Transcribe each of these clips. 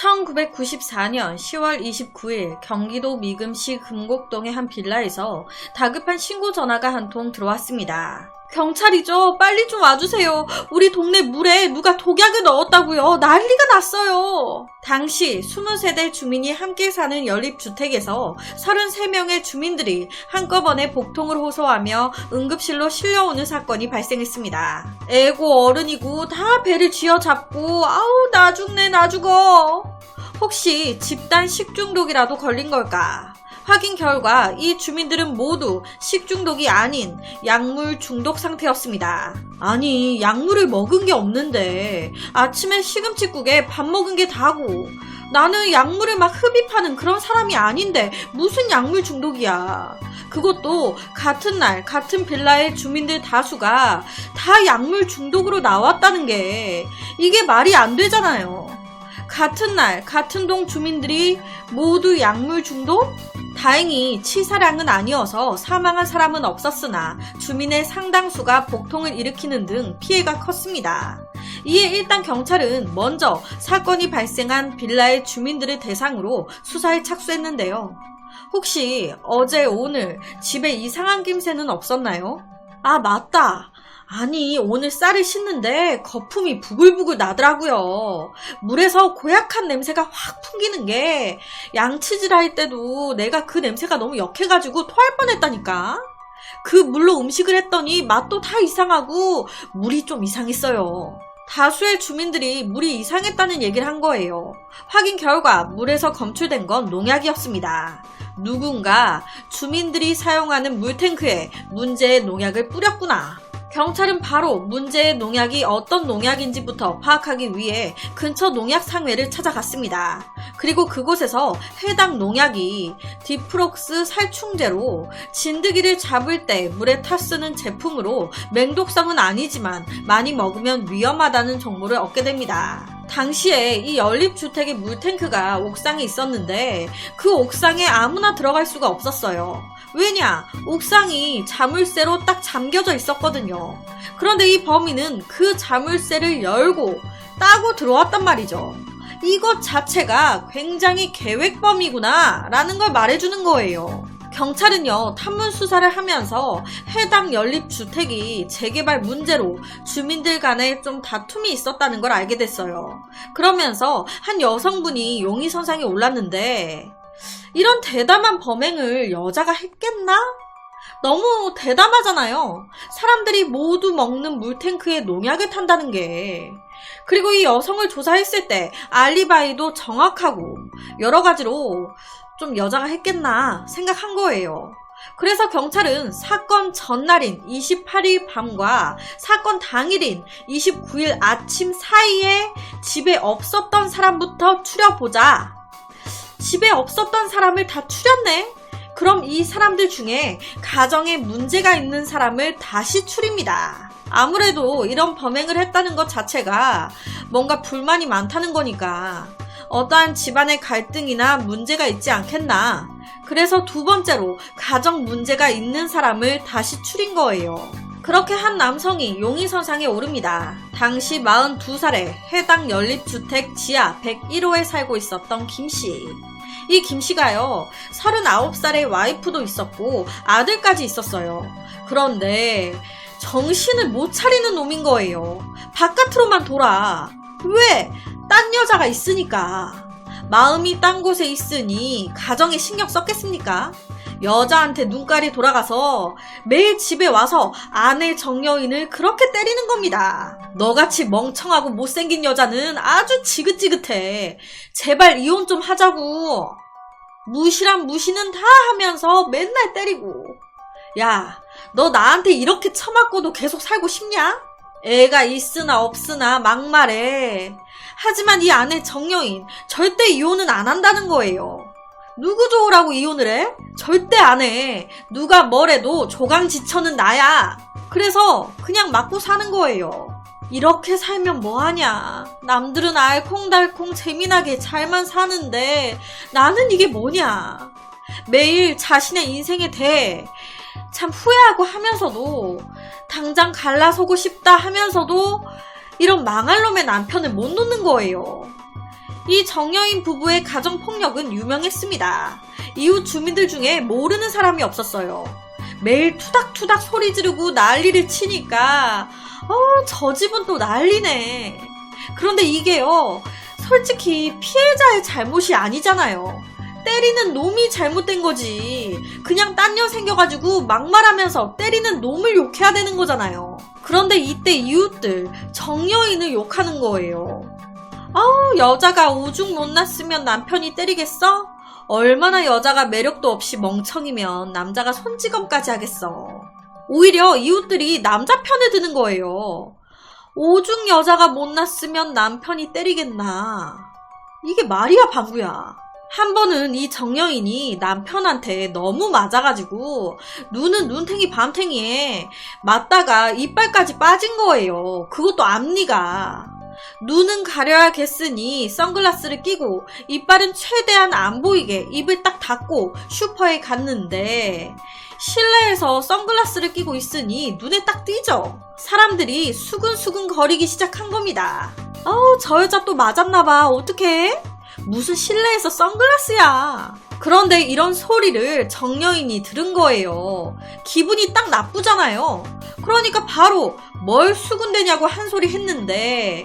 1994년 10월 29일 경기도 미금시 금곡동의 한 빌라에서 다급한 신고 전화가 한 통 들어왔습니다. 경찰이죠. 빨리 좀 와주세요. 우리 동네 물에 누가 독약을 넣었다고요. 난리가 났어요. 당시 20세대 주민이 함께 사는 연립주택에서 33명의 주민들이 한꺼번에 복통을 호소하며 응급실로 실려오는 사건이 발생했습니다. 애고 어른이고 다 배를 쥐어잡고 아우 나 죽네 나 죽어. 혹시 집단 식중독이라도 걸린 걸까? 확인 결과 이 주민들은 모두 식중독이 아닌 약물 중독 상태였습니다. 아니 약물을 먹은 게 없는데 아침에 시금치국에 밥 먹은 게 다고 나는 약물을 막 흡입하는 그런 사람이 아닌데 무슨 약물 중독이야. 그것도 같은 날 같은 빌라의 주민들 다수가 다 약물 중독으로 나왔다는 게 이게 말이 안 되잖아요. 같은 날 같은 동 주민들이 모두 약물 중독? 다행히 치사량은 아니어서 사망한 사람은 없었으나 주민의 상당수가 복통을 일으키는 등 피해가 컸습니다. 이에 일단 경찰은 먼저 사건이 발생한 빌라의 주민들을 대상으로 수사에 착수했는데요. 혹시 어제 오늘 집에 이상한 김새는 없었나요? 아 맞다. 아니 오늘 쌀을 씻는데 거품이 부글부글 나더라고요. 물에서 고약한 냄새가 확 풍기는 게 양치질 할 때도 내가 그 냄새가 너무 역해가지고 토할 뻔했다니까. 그 물로 음식을 했더니 맛도 다 이상하고 물이 좀 이상했어요. 다수의 주민들이 물이 이상했다는 얘기를 한 거예요. 확인 결과 물에서 검출된 건 농약이었습니다. 누군가 주민들이 사용하는 물탱크에 문제의 농약을 뿌렸구나. 경찰은 바로 문제의 농약이 어떤 농약인지부터 파악하기 위해 근처 농약 상회를 찾아갔습니다. 그리고 그곳에서 해당 농약이 디프록스 살충제로 진드기를 잡을 때 물에 타 쓰는 제품으로 맹독성은 아니지만 많이 먹으면 위험하다는 정보를 얻게 됩니다. 당시에 이 연립주택의 물탱크가 옥상에 있었는데 그 옥상에 아무나 들어갈 수가 없었어요. 왜냐? 옥상이 자물쇠로 딱 잠겨져 있었거든요. 그런데 이 범인은 그 자물쇠를 열고 따고 들어왔단 말이죠. 이것 자체가 굉장히 계획범이구나 라는 걸 말해주는 거예요. 경찰은요 탐문 수사를 하면서 해당 연립주택이 재개발 문제로 주민들 간에 좀 다툼이 있었다는 걸 알게 됐어요. 그러면서 한 여성분이 용의선상에 올랐는데 이런 대담한 범행을 여자가 했겠나? 너무 대담하잖아요. 사람들이 모두 먹는 물탱크에 농약을 탄다는 게. 그리고 이 여성을 조사했을 때 알리바이도 정확하고 여러 가지로 좀 여자가 했겠나 생각한 거예요. 그래서 경찰은 사건 전날인 28일 밤과 사건 당일인 29일 아침 사이에 집에 없었던 사람부터 추려보자. 집에 없었던 사람을 다 추렸네? 그럼 이 사람들 중에 가정에 문제가 있는 사람을 다시 추립니다. 아무래도 이런 범행을 했다는 것 자체가 뭔가 불만이 많다는 거니까 어떠한 집안의 갈등이나 문제가 있지 않겠나. 그래서 두 번째로 가정 문제가 있는 사람을 다시 추린 거예요. 그렇게 한 남성이 용의선상에 오릅니다. 당시 42살에 해당 연립주택 지하 101호에 살고 있었던 김씨. 이 김씨가요 39살의 와이프도 있었고 아들까지 있었어요. 그런데 정신을 못 차리는 놈인 거예요. 바깥으로만 돌아. 왜? 딴 여자가 있으니까. 마음이 딴 곳에 있으니 가정에 신경 썼겠습니까? 여자한테 눈깔이 돌아가서 매일 집에 와서 아내 정여인을 그렇게 때리는 겁니다. 너같이 멍청하고 못생긴 여자는 아주 지긋지긋해. 제발 이혼 좀 하자고. 무시란 무시는 다 하면서 맨날 때리고. 야, 너 나한테 이렇게 처맞고도 계속 살고 싶냐? 애가 있으나 없으나 막말해. 하지만 이 아내 정여인 절대 이혼은 안 한다는 거예요. 누구 좋으라고 이혼을 해? 절대 안 해. 누가 뭐래도 조강지처는 나야. 그래서 그냥 맞고 사는 거예요. 이렇게 살면 뭐하냐. 남들은 알콩달콩 재미나게 잘만 사는데 나는 이게 뭐냐. 매일 자신의 인생에 대해 참 후회하고 하면서도 당장 갈라서고 싶다 하면서도 이런 망할 놈의 남편을 못 놓는 거예요. 이 정여인 부부의 가정폭력은 유명했습니다. 이웃 주민들 중에 모르는 사람이 없었어요. 매일 투닥투닥 소리 지르고 난리를 치니까 저 집은 또 난리네. 그런데 이게요, 솔직히 피해자의 잘못이 아니잖아요. 때리는 놈이 잘못된 거지. 그냥 딴 년 생겨가지고 막말하면서 때리는 놈을 욕해야 되는 거잖아요. 그런데 이때 이웃들 정여인을 욕하는 거예요. 여자가 오죽 못났으면 남편이 때리겠어? 얼마나 여자가 매력도 없이 멍청이면 남자가 손찌검까지 하겠어. 오히려 이웃들이 남자 편에 드는 거예요. 오죽 여자가 못났으면 남편이 때리겠나. 이게 말이야 방구야. 한 번은 이 정여인이 남편한테 너무 맞아가지고 눈은 눈탱이 밤탱이에 맞다가 이빨까지 빠진 거예요. 그것도 앞니가. 눈은 가려야겠으니 선글라스를 끼고 이빨은 최대한 안 보이게 입을 딱 닫고 슈퍼에 갔는데 실내에서 선글라스를 끼고 있으니 눈에 딱 띄죠. 사람들이 수근수근 거리기 시작한 겁니다. 저 여자 또 맞았나봐. 어떡해? 무슨 실내에서 선글라스야. 그런데 이런 소리를 정여인이 들은 거예요. 기분이 딱 나쁘잖아요. 그러니까 바로 뭘 수군대냐고 한 소리 했는데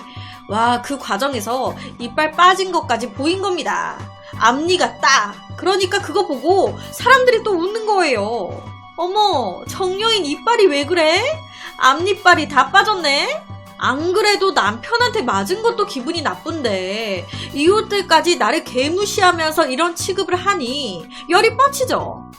와, 그 과정에서 이빨 빠진 것까지 보인 겁니다. 앞니가 딱. 그러니까 그거 보고 사람들이 또 웃는 거예요. 어머, 정여인 이빨이 왜 그래? 앞니빨이 다 빠졌네? 안 그래도 남편한테 맞은 것도 기분이 나쁜데 이웃들까지 나를 개무시하면서 이런 취급을 하니 열이 뻗치죠.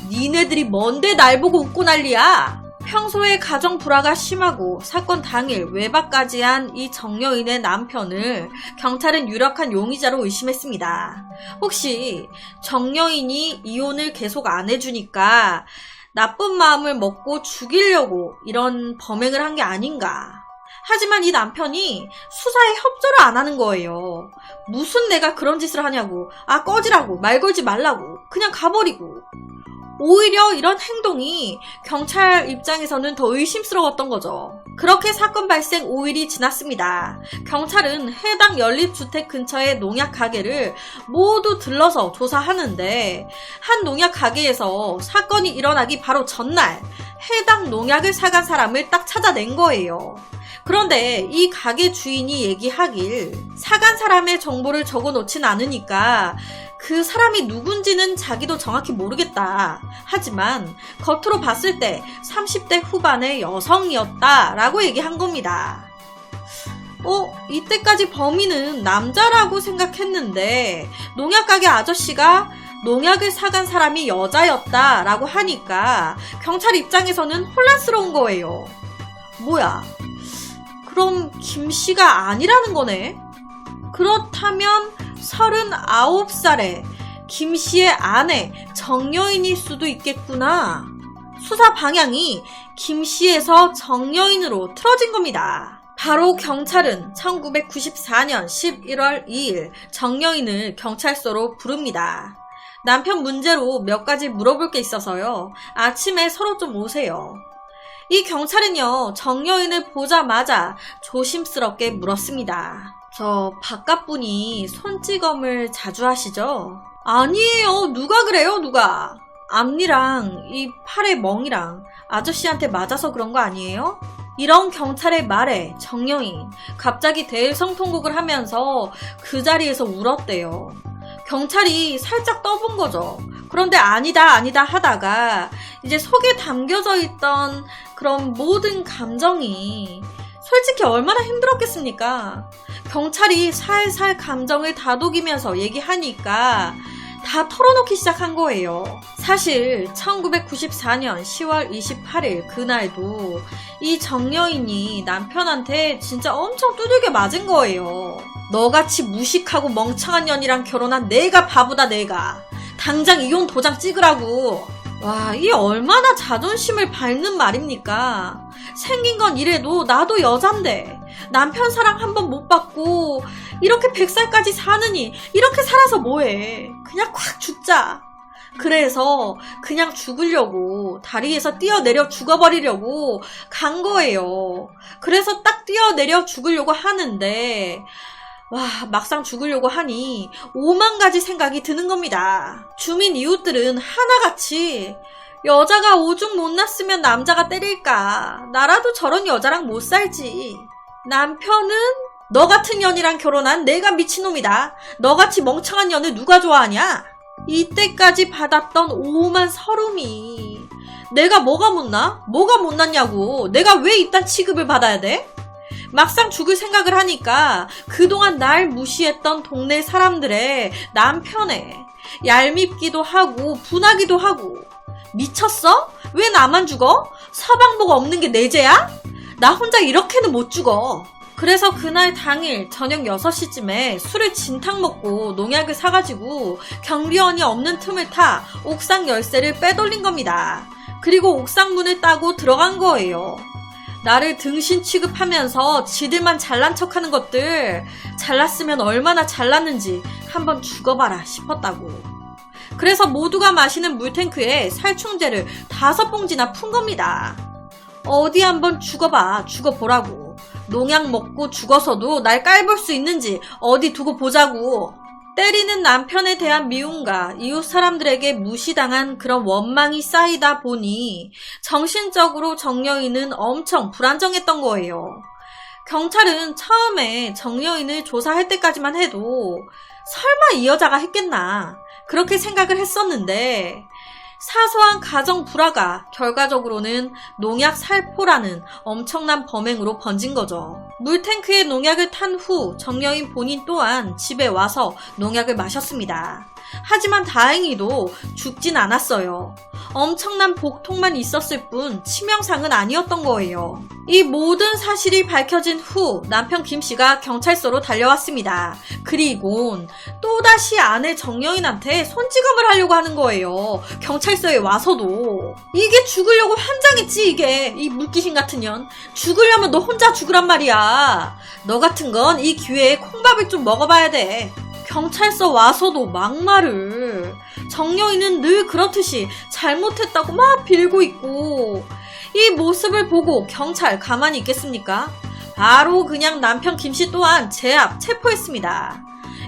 니네들이 뭔데 날 보고 웃고 난리야? 평소에 가정 불화가 심하고 사건 당일 외박까지 한 이 정여인의 남편을 경찰은 유력한 용의자로 의심했습니다. 혹시 정여인이 이혼을 계속 안 해주니까 나쁜 마음을 먹고 죽이려고 이런 범행을 한 게 아닌가. 하지만 이 남편이 수사에 협조를 안 하는 거예요. 무슨 내가 그런 짓을 하냐고. 꺼지라고. 말 걸지 말라고. 그냥 가버리고. 오히려 이런 행동이 경찰 입장에서는 더 의심스러웠던 거죠. 그렇게 사건 발생 5일이 지났습니다. 경찰은 해당 연립주택 근처의 농약 가게를 모두 들러서 조사하는데 한 농약 가게에서 사건이 일어나기 바로 전날 해당 농약을 사간 사람을 딱 찾아낸 거예요. 그런데 이 가게 주인이 얘기하길 사간 사람의 정보를 적어놓진 않으니까 그 사람이 누군지는 자기도 정확히 모르겠다. 하지만 겉으로 봤을 때 30대 후반의 여성이었다라고 얘기한 겁니다. 이때까지 범인은 남자라고 생각했는데 농약가게 아저씨가 농약을 사간 사람이 여자였다라고 하니까 경찰 입장에서는 혼란스러운 거예요. 뭐야? 그럼 김씨가 아니라는 거네? 그렇다면 39살의 김씨의 아내 정여인일 수도 있겠구나. 수사 방향이 김씨에서 정여인으로 틀어진 겁니다. 바로 경찰은 1994년 11월 2일 정여인을 경찰서로 부릅니다. 남편 문제로 몇 가지 물어볼 게 있어서요. 아침에 서로 좀 오세요. 이 경찰은요, 정여인을 보자마자 조심스럽게 물었습니다. 저 바깥분이 손찌검을 자주 하시죠? 아니에요. 누가 그래요, 누가? 앞니랑 이 팔의 멍이랑 아저씨한테 맞아서 그런 거 아니에요? 이런 경찰의 말에 정여인 갑자기 대성통곡을 하면서 그 자리에서 울었대요. 경찰이 살짝 떠본 거죠. 그런데 아니다 하다가 이제 속에 담겨져 있던 그런 모든 감정이 솔직히 얼마나 힘들었겠습니까? 경찰이 살살 감정을 다독이면서 얘기하니까 다 털어놓기 시작한 거예요. 사실 1994년 10월 28일 그날도 이 정여인이 남편한테 진짜 엄청 두들겨 맞은 거예요. 너같이 무식하고 멍청한 년이랑 결혼한 내가 바보다 내가. 당장 이혼 도장 찍으라고. 와, 이게 얼마나 자존심을 밟는 말입니까? 생긴 건 이래도 나도 여잔데 남편 사랑 한 번 못 받고 이렇게 100살까지 사느니 이렇게 살아서 뭐해. 그냥 콱 죽자. 그래서 그냥 죽으려고 다리에서 뛰어내려 죽어버리려고 간 거예요. 그래서 딱 뛰어내려 죽으려고 하는데 와, 막상 죽으려고 하니 5만 가지 생각이 드는 겁니다. 주민 이웃들은 하나같이 여자가 오죽 못났으면 남자가 때릴까. 나라도 저런 여자랑 못 살지. 남편은 너 같은 년이랑 결혼한 내가 미친놈이다. 너같이 멍청한 년을 누가 좋아하냐? 이때까지 받았던 오만 서름이 내가 뭐가 못나? 뭐가 못났냐고. 내가 왜 이딴 취급을 받아야 돼? 막상 죽을 생각을 하니까 그동안 날 무시했던 동네 사람들의 남편에 얄밉기도 하고 분하기도 하고. 미쳤어? 왜 나만 죽어? 서방복 없는 게 내 죄야? 나 혼자 이렇게는 못 죽어. 그래서 그날 당일 저녁 6시쯤에 술을 진탕 먹고 농약을 사가지고 경비원이 없는 틈을 타 옥상 열쇠를 빼돌린 겁니다. 그리고 옥상 문을 따고 들어간 거예요. 나를 등신 취급하면서 지들만 잘난 척하는 것들, 잘났으면 얼마나 잘났는지 한번 죽어봐라 싶었다고. 그래서 모두가 마시는 물탱크에 살충제를 5봉지나 푼 겁니다. 어디 한번 죽어봐, 죽어보라고. 농약 먹고 죽어서도 날 깔볼 수 있는지 어디 두고 보자고. 때리는 남편에 대한 미움과 이웃 사람들에게 무시당한 그런 원망이 쌓이다 보니 정신적으로 정여인은 엄청 불안정했던 거예요. 경찰은 처음에 정여인을 조사할 때까지만 해도 설마 이 여자가 했겠나 그렇게 생각을 했었는데 사소한 가정 불화가 결과적으로는 농약 살포라는 엄청난 범행으로 번진 거죠. 물탱크에 농약을 탄 후 정여인 본인 또한 집에 와서 농약을 마셨습니다. 하지만 다행히도 죽진 않았어요. 엄청난 복통만 있었을 뿐 치명상은 아니었던 거예요. 이 모든 사실이 밝혀진 후 남편 김씨가 경찰서로 달려왔습니다. 그리곤 또다시 아내 정여인한테 손찌검을 하려고 하는 거예요. 경찰서에 와서도. 이게 죽으려고 환장했지 이게. 이 물귀신 같은 년. 죽으려면 너 혼자 죽으란 말이야. 너 같은 건 이 기회에 콩밥을 좀 먹어봐야 돼. 경찰서 와서도 막말을. 정여인은 늘 그렇듯이 잘못했다고 막 빌고 있고 이 모습을 보고 경찰 가만히 있겠습니까? 바로 그냥 남편 김씨 또한 제압 체포했습니다.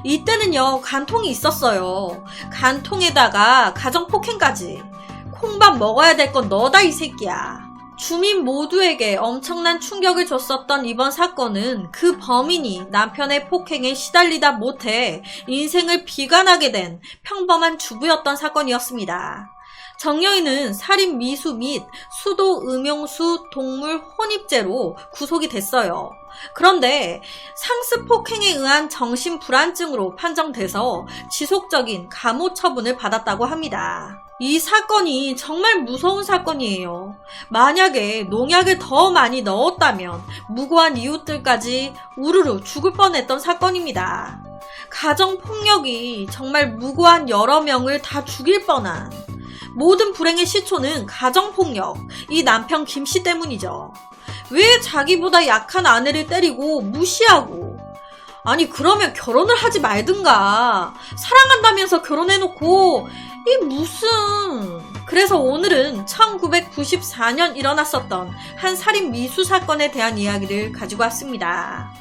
이때는요 간통이 있었어요. 간통에다가 가정폭행까지. 콩밥 먹어야 될 건 너다 이 새끼야. 주민 모두에게 엄청난 충격을 줬었던 이번 사건은 그 범인이 남편의 폭행에 시달리다 못해 인생을 비관하게 된 평범한 주부였던 사건이었습니다. 정여인은 살인 미수 및 수도 음용수 동물 혼입죄로 구속이 됐어요. 그런데 상습 폭행에 의한 정신불안증으로 판정돼서 지속적인 감호 처분을 받았다고 합니다. 이 사건이 정말 무서운 사건이에요. 만약에 농약을 더 많이 넣었다면 무고한 이웃들까지 우르르 죽을 뻔했던 사건입니다. 가정폭력이 정말 무고한 여러 명을 다 죽일 뻔한 모든 불행의 시초는 가정폭력, 이 남편 김씨 때문이죠. 왜 자기보다 약한 아내를 때리고 무시하고. 아니 그러면 결혼을 하지 말든가. 사랑한다면서 결혼해놓고 이 무슨. 그래서 오늘은 1994년 일어났었던 한 살인 미수 사건에 대한 이야기를 가지고 왔습니다.